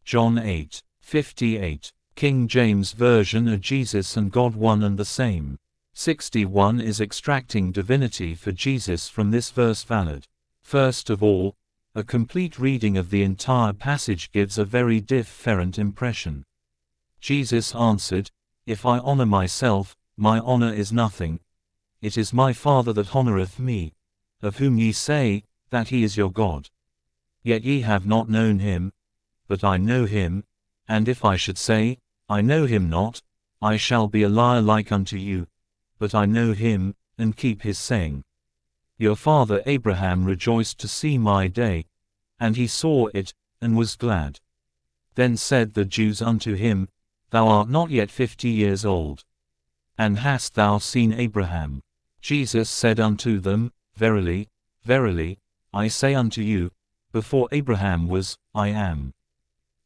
John 8:58. King James Version. Are Jesus and God one and the same? 61. Is extracting divinity for Jesus from this verse valid? First of all, a complete reading of the entire passage gives a very different impression. Jesus answered, If I honor myself, my honor is nothing. It is my Father that honoreth me, of whom ye say, that he is your God. Yet ye have not known him, but I know him, and if I should say, I know him not, I shall be a liar like unto you, but I know him, and keep his saying. Your father Abraham rejoiced to see my day, and he saw it, and was glad. Then said the Jews unto him, Thou art not yet 50 years old, and hast thou seen Abraham? Jesus said unto them, Verily, verily, I say unto you, before Abraham was, I am.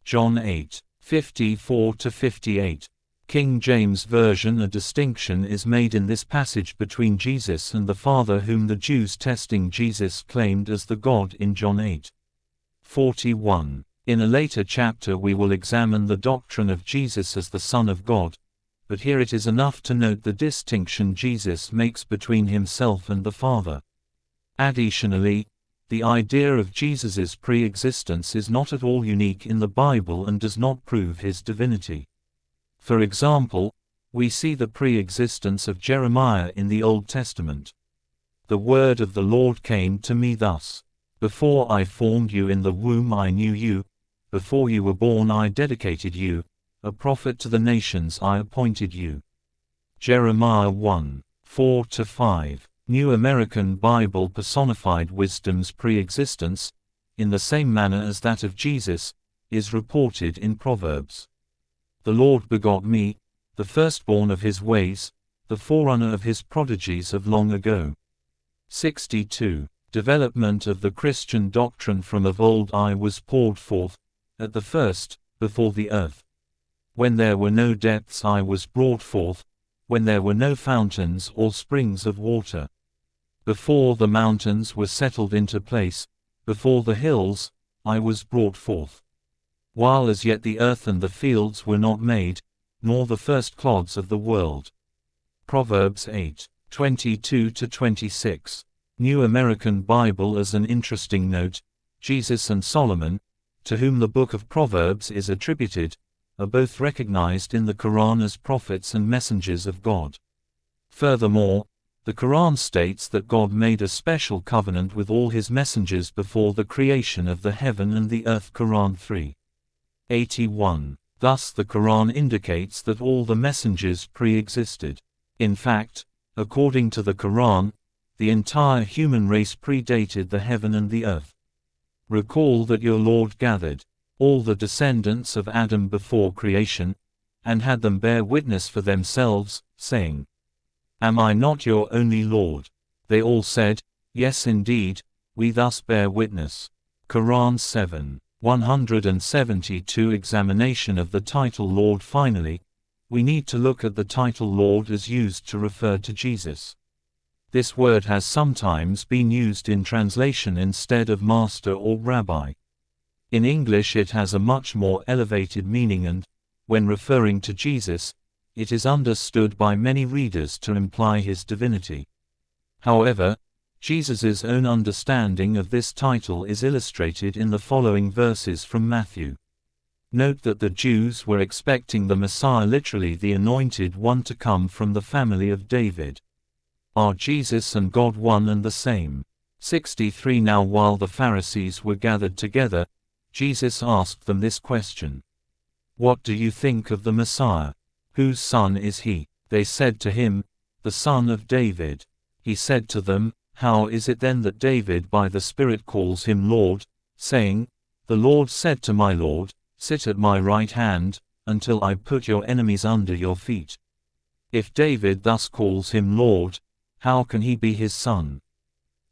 John 8:54-58. King James Version. A distinction is made in this passage between Jesus and the Father, whom the Jews testing Jesus claimed as the God in John 8:41. In a later chapter we will examine the doctrine of Jesus as the Son of God, but here it is enough to note the distinction Jesus makes between himself and the Father. Additionally, the idea of Jesus's pre-existence is not at all unique in the Bible and does not prove his divinity. For example, we see the pre-existence of Jeremiah in the Old Testament. The word of the Lord came to me thus: Before I formed you in the womb I knew you, before you were born I dedicated you, a prophet to the nations I appointed you. Jeremiah 1:4-5. New American Bible. Personified wisdom's pre-existence, in the same manner as that of Jesus, is reported in Proverbs. The Lord begot me, the firstborn of his ways, the forerunner of his prodigies of long ago. 62. Development of the Christian doctrine. From of old I was poured forth, at the first, before the earth. When there were no depths I was brought forth, when there were no fountains or springs of water. Before the mountains were settled into place, before the hills, I was brought forth. While as yet the earth and the fields were not made, nor the first clods of the world. Proverbs 8:22-26. New American Bible. As an interesting note, Jesus and Solomon, to whom the book of Proverbs is attributed, are both recognized in the Quran as prophets and messengers of God. Furthermore, the Quran states that God made a special covenant with all his messengers before the creation of the heaven and the earth. Quran 3:81. Thus the Quran indicates that all the messengers pre-existed. In fact, according to the Quran, the entire human race predated the heaven and the earth. Recall that your Lord gathered all the descendants of Adam before creation, and had them bear witness for themselves, saying, Am I not your only Lord? They all said, Yes indeed, we thus bear witness. Quran 7:172. Examination of the title Lord. Finally, we need to look at the title Lord as used to refer to Jesus. This word has sometimes been used in translation instead of master or rabbi. In English it has a much more elevated meaning and, when referring to Jesus, it is understood by many readers to imply his divinity. However, Jesus's own understanding of this title is illustrated in the following verses from Matthew. Note that the Jews were expecting the Messiah, literally the Anointed One, to come from the family of David. Are Jesus and God one and the same? 63. Now while the Pharisees were gathered together, Jesus asked them this question: What do you think of the Messiah? Whose son is he? They said to him, The son of David. He said to them, How is it then that David by the Spirit calls him Lord, saying, The Lord said to my Lord, Sit at my right hand, until I put your enemies under your feet? If David thus calls him Lord, how can he be his son?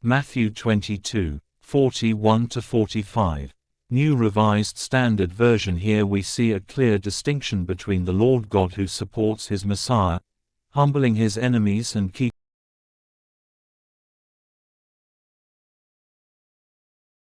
Matthew 22:41-45. New Revised Standard Version. Here we see a clear distinction between the Lord God who supports his Messiah, humbling his enemies and keeping